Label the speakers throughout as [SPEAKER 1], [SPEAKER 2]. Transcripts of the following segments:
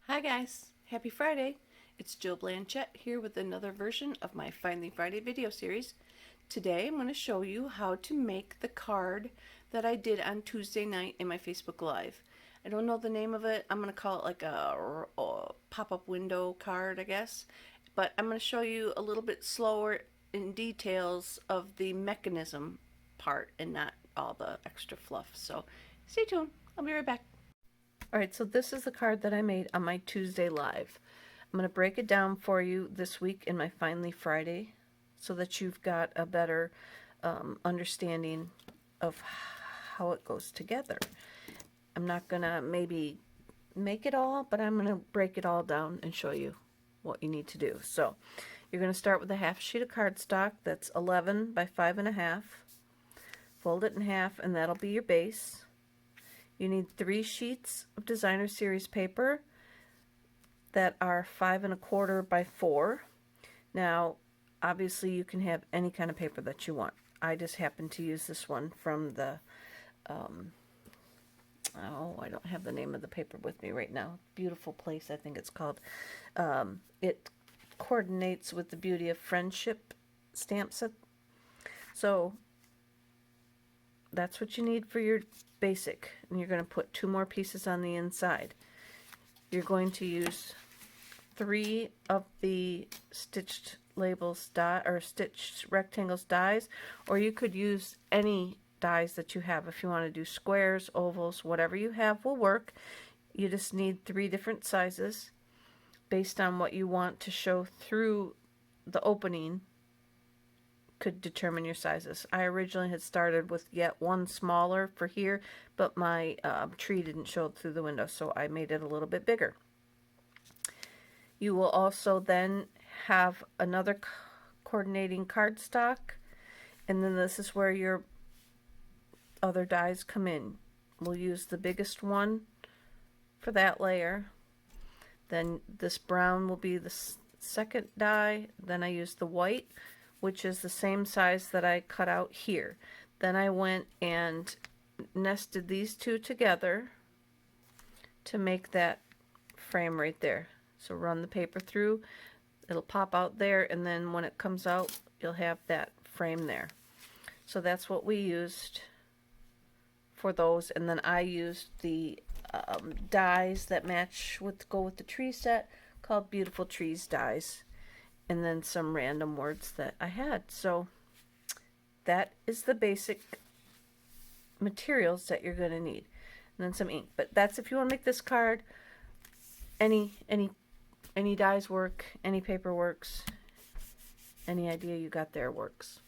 [SPEAKER 1] Hi guys, happy Friday. It's Jo Blackman here with another version of my Finally Friday video series. Today I'm going to show you how to make the card that I did on Tuesday night in my Facebook Live. I don't know the name of it. I'm going to call it like a pop-up window card, I guess. But I'm going to show you a little bit slower in details of the mechanism part and not all the extra fluff. So stay tuned. I'll be right back. Alright, so this is the card that I made on my Tuesday Live. I'm going to break it down for you this week in my Finally Friday so that you've got a better understanding of how it goes together. I'm not going to maybe make it all, but I'm going to break it all down and show you what you need to do. So you're going to start with a half sheet of cardstock that's 11 by 5.5. Fold it in half and that'll be your base. You need 3 sheets of designer series paper that are 5 1/4 by 4. Now, obviously you can have any kind of paper that you want. I just happen to use this one from the, I don't have the name of the paper with me right now. Beautiful Place, I think it's called. It coordinates with the Beauty of Friendship stamp set. So, that's what you need for your basic, and you're going to put 2 more pieces on the inside. You're going to use 3 of the stitched labels die or stitched rectangles dies, or you could use any dies that you have. If you want to do squares, ovals, whatever you have will work. You just need 3 different sizes based on what you want to show through the opening. Could determine your sizes. I originally had started with yet one smaller for here, but my tree didn't show through the window, so I made it a little bit bigger. You will also then have another coordinating cardstock, and then this is where your other dies come in. We'll use the biggest one for that layer. Then this brown will be the second die. Then I use the white, which is the same size that I cut out here. Then I went and nested these 2 together to make that frame right there. So run the paper through, it'll pop out there, and then when it comes out, you'll have that frame there. So that's what we used for those, and then I used the dies that go with the tree set, called Beautiful Trees dies. And then some random words that I had. So that is the basic materials that you're going to need. And then some ink. But that's if you want to make this card. Any dies work, any paper works, any idea you got there works.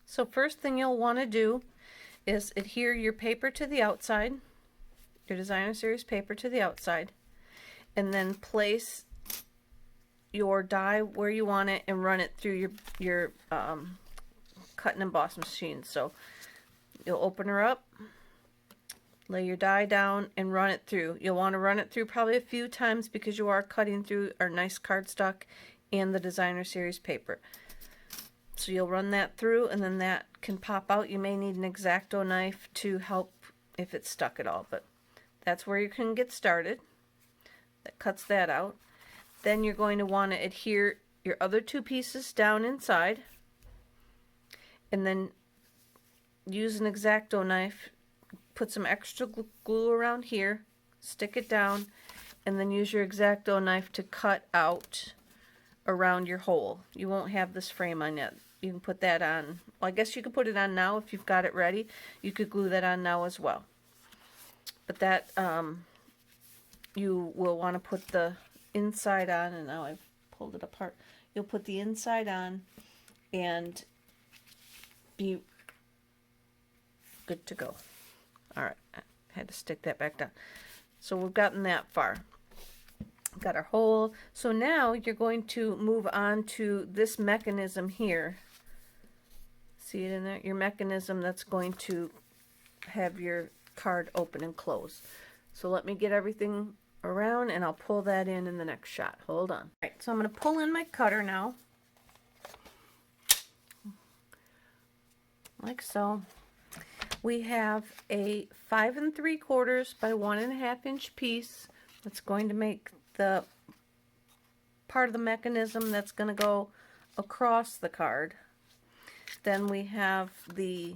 [SPEAKER 1] So first thing you'll want to do is adhere your paper to the outside, your designer series paper to the outside, and then place your die where you want it and run it through your cut and emboss machine. So you'll open her up, lay your die down, and run it through. You'll want to run it through probably a few times because you are cutting through our nice cardstock and the designer series paper. So you'll run that through, and then that can pop out. You may need an X-Acto knife to help if it's stuck at all, but that's where you can get started. That cuts that out. Then you're going to want to adhere your other 2 pieces down inside, and then use an X-Acto knife, put some extra glue around here, stick it down, and then use your X-Acto knife to cut out around your hole. You won't have this frame on yet. You can put that on. Well, I guess you could put it on now if you've got it ready. You could glue that on now as well. But that you will want to put the inside on, and now I've pulled it apart. You'll put the inside on and be good to go. Alright, I had to stick that back down. So we've gotten that far. Got our hole. So now you're going to move on to this mechanism here. See it in there? Your mechanism that's going to have your card open and close. So let me get everything around, and I'll pull that in the next shot. Hold on. Alright, so I'm going to pull in my cutter now, like so. we have a 5 3/4 by 1.5 inch piece that's going to make the part of the mechanism that's going to go across the card. Then we have the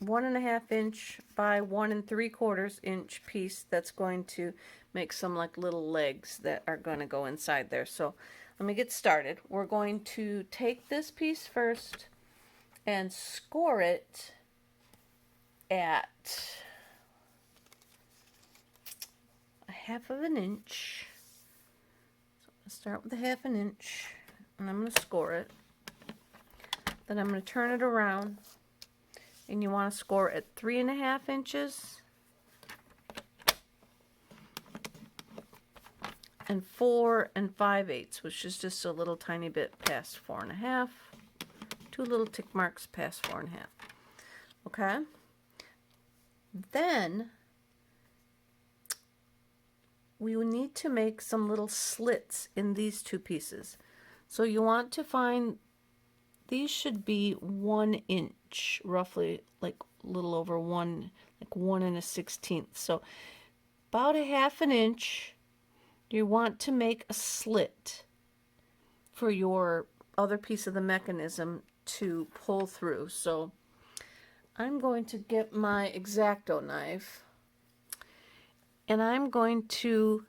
[SPEAKER 1] 1.5 inch by 1 3/4 inch piece that's going to make some like little legs that are going to go inside there. So let me get started. We're going to take this piece first and score it at 1/2 inch. So I'm going to start with 1/2 inch and I'm going to score it. Then I'm going to turn it around, and you want to score at 3.5 inches and 4 5/8, which is just a little tiny bit past 4.5. 2 little tick marks past 4.5. Okay. Then we will need to make some little slits in these two pieces. So you want to find, these should be 1 inch, roughly, like a little over 1, like 1 1/16. So about 1/2 inch, you want to make a slit for your other piece of the mechanism to pull through. So I'm going to get my X-Acto knife, and I'm going to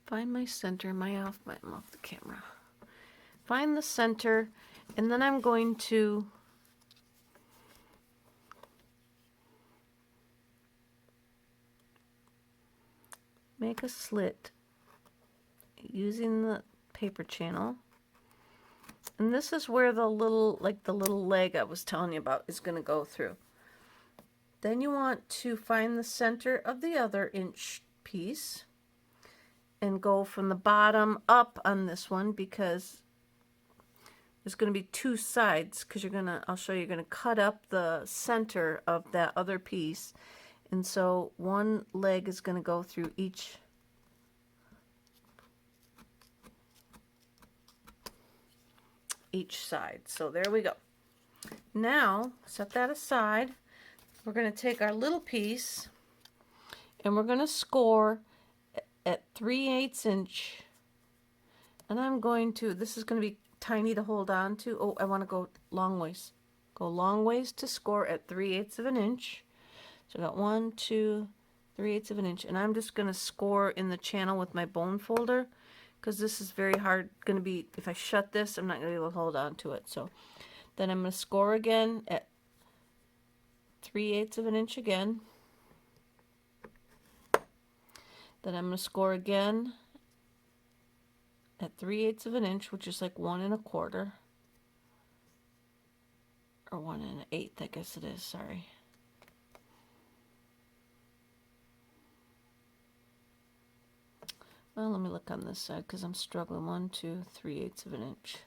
[SPEAKER 1] find my center. I'm off the camera. Find the center, and then I'm going to make a slit using the paper channel. And this is where the little leg I was telling you about is going to go through. Then you want to find the center of the other inch piece and go from the bottom up on this one, because there's going to be 2 sides, because I'll show you're going to cut up the center of that other piece. And so one leg is going to go through each side. So there we go. Now set that aside. We're going to take our little piece and we're going to score at 3/8 inch, and I'm going to, this is going to be tiny to hold on to. Oh, I want to go long ways. Go long ways to score at 3/8 inch. So I got 1, 2, 3/8 inch, and I'm just going to score in the channel with my bone folder, because this is very hard going to be, if I shut this, I'm not going to be able to hold on to it. So then I'm going to score again at 3/8 inch again. Then I'm going to score again at 3/8 inch, which is like 1 1/4, or 1 1/8, I guess it is, sorry. Well, let me look on this side because I'm struggling. 1, 2, 3/8 inch.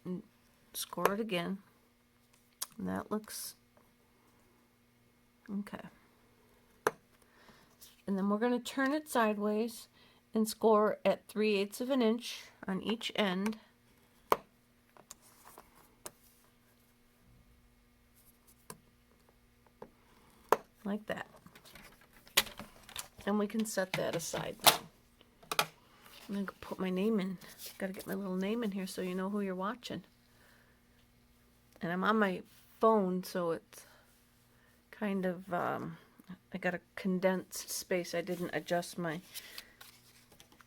[SPEAKER 1] And score it again. And that looks okay. And then we're going to turn it sideways and score at 3/8 inch on each end. Like that. And we can set that aside now. I'm going to put my name in. Got to get my little name in here so you know who you're watching. And I'm on my phone, so it's kind of, I got a condensed space. I didn't adjust my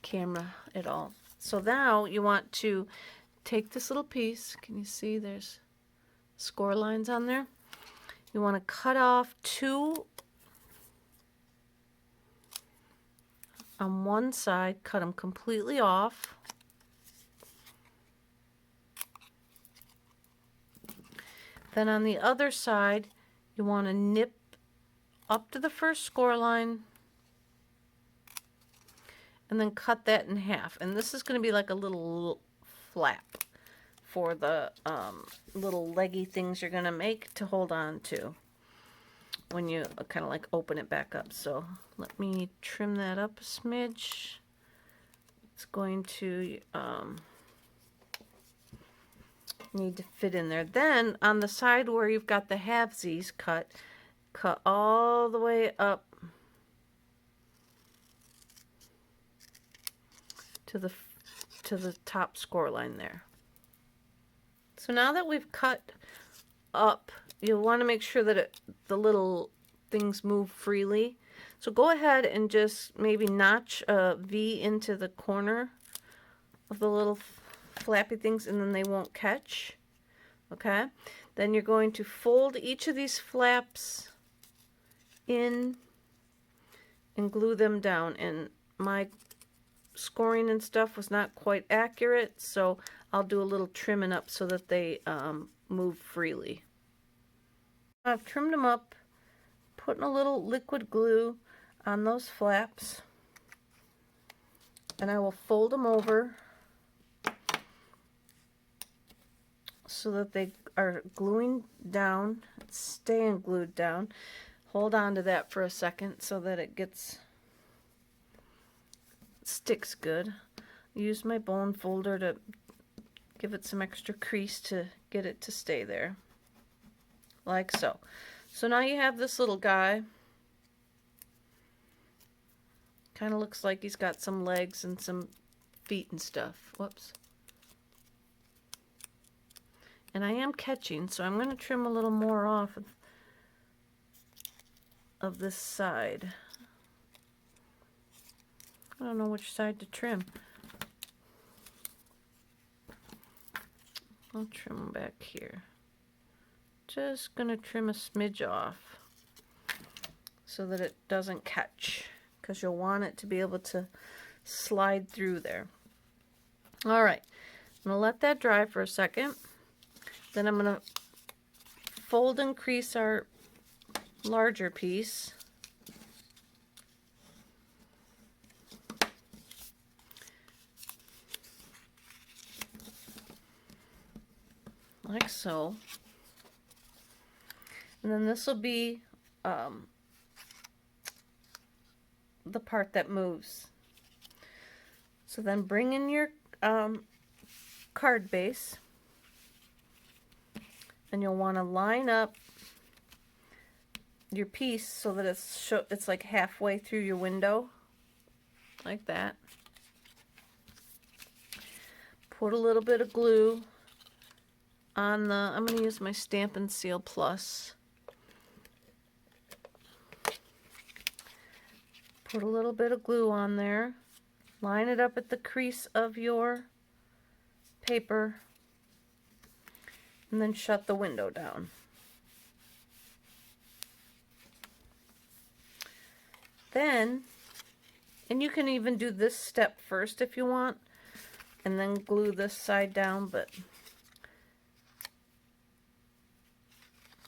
[SPEAKER 1] camera at all. So now you want to take this little piece. Can you see there's score lines on there? You want to cut off 2 on one side, cut them completely off. Then on the other side, you want to nip up to the first score line and then cut that in half. And this is going to be like a little flap for the little leggy things you're going to make to hold on to when you kind of like open it back up. So let me trim that up a smidge. it's going to need to fit in there. Then on the side where you've got the halvesies cut all the way up to the top score line there. So now that we've cut up, you'll want to make sure that the little things move freely. So go ahead and just maybe notch a V into the corner of the little flappy things, and then they won't catch. Okay? Then you're going to fold each of these flaps in and glue them down. And my scoring and stuff was not quite accurate, so I'll do a little trimming up so that they move freely. I've trimmed them up, putting a little liquid glue on those flaps, and I will fold them over so that they are gluing down, staying glued down. Hold on to that for a second so that it sticks good. Use my bone folder to give it some extra crease to get it to stay there, like so. So now you have this little guy. Kind of looks like he's got some legs and some feet and stuff. Whoops. And I am catching, so I'm going to trim a little more off of this side. I don't know which side to trim. I'll trim them back here. Just going to trim a smidge off so that it doesn't catch, because you'll want it to be able to slide through there. All right, I'm going to let that dry for a second. Then I'm going to fold and crease our larger piece. Like so. And then this will be the part that moves. So then bring in your card base, and you'll want to line up your piece so that it's like halfway through your window, like that. Put a little bit of glue on I'm going to use my Stampin' Seal Plus. Put a little bit of glue on there. Line it up at the crease of your paper, and then shut the window down. Then, and you can even do this step first if you want, and then glue this side down, but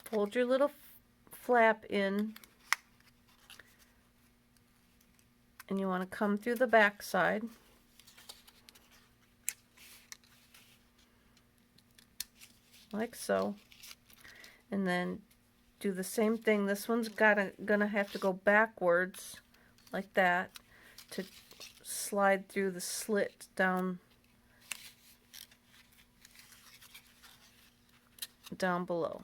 [SPEAKER 1] fold your little flap in, and you want to come through the back side. Like so. And then do the same thing. This one's gonna have to go backwards like that to slide through the slit down below.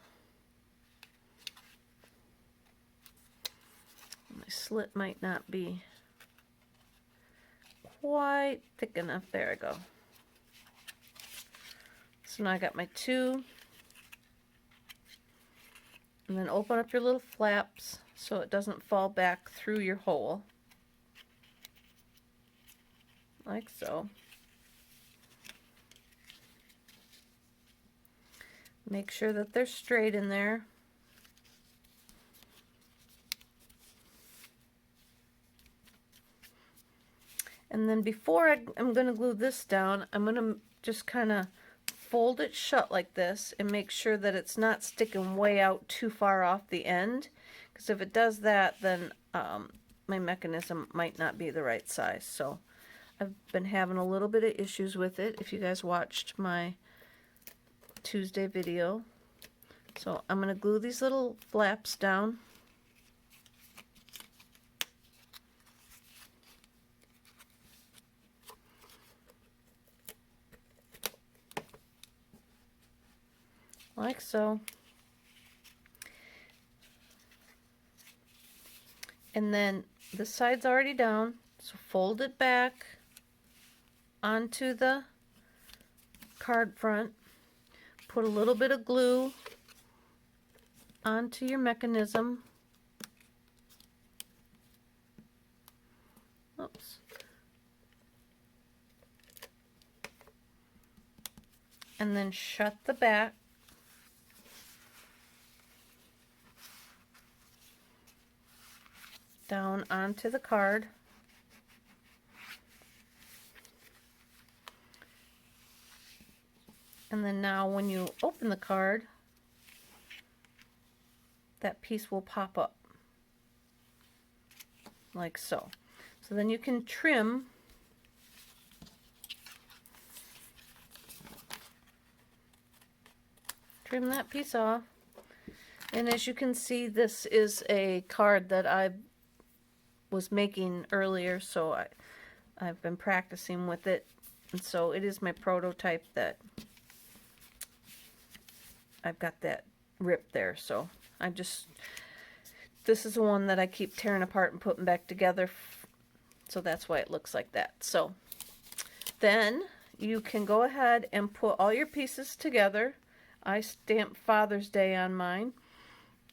[SPEAKER 1] My slit might not be quite thick enough. There I go. So now I got my two, and then open up your little flaps so it doesn't fall back through your hole, like so. Make sure that they're straight in there. And then before I'm going to glue this down, I'm going to just kind of fold it shut like this and make sure that it's not sticking way out too far off the end, because if it does that, then my mechanism might not be the right size. So I've been having a little bit of issues with it, if you guys watched my Tuesday video. So I'm going to glue these little flaps down. like so. And then the side's already down, so fold it back onto the card front. Put a little bit of glue onto your mechanism. Oops. And then shut the back. Down onto the card. And then now when you open the card, that piece will pop up like so. So then you can trim that piece off. And as you can see, this is a card that I was making earlier, so I've been practicing with it. And so it is my prototype that I've got that rip there. So this is the one that I keep tearing apart and putting back together. So that's why it looks like that. So then you can go ahead and put all your pieces together. I stamped Father's Day on mine.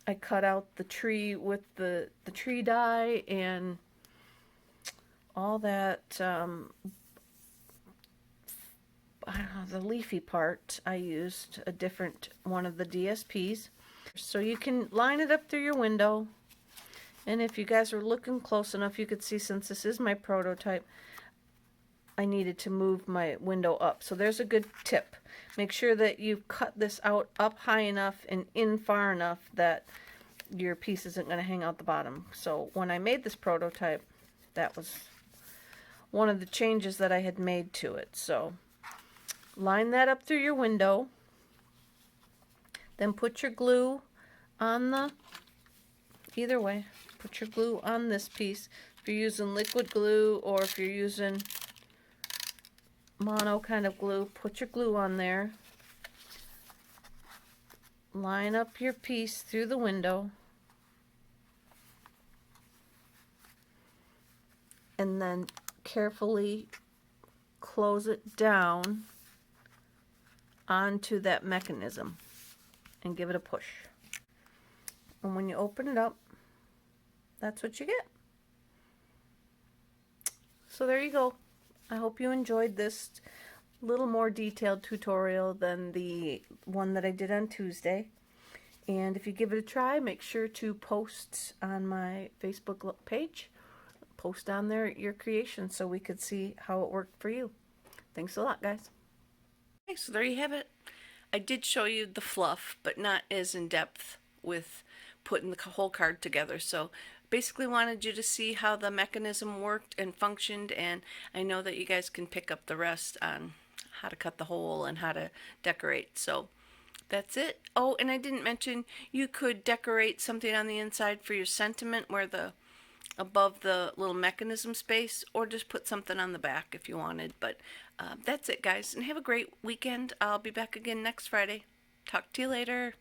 [SPEAKER 1] I cut out the tree with the tree die and all that, I don't know, the leafy part. I used a different one of the DSPs. So you can line it up through your window. And if you guys are looking close enough, you could see, since this is my prototype, I needed to move my window up. So there's a good tip. Make sure that you cut this out up high enough and in far enough that your piece isn't going to hang out the bottom. So when I made this prototype, that was one of the changes that I had made to it. So line that up through your window. Then put your glue on the, either way, put your glue on this piece. If you're using liquid glue or if you're using mono kind of glue, put your glue on there. Line up your piece through the window. And then carefully close it down onto that mechanism and give it a push. And when you open it up, that's what you get. So there you go. I hope you enjoyed this little more detailed tutorial than the one that I did on Tuesday. And if you give it a try, make sure to post on my Facebook page. Post on there your creation so we could see how it worked for you. Thanks a lot, guys. Okay, so there you have it. I did show you the fluff, but not as in depth with putting the whole card together. So basically wanted you to see how the mechanism worked and functioned, and I know that you guys can pick up the rest on how to cut the hole and how to decorate. So that's it. Oh, and I didn't mention you could decorate something on the inside for your sentiment where the above the little mechanism space, or just put something on the back if you wanted. But that's it, guys, and have a great weekend. I'll be back again next Friday. Talk to you later.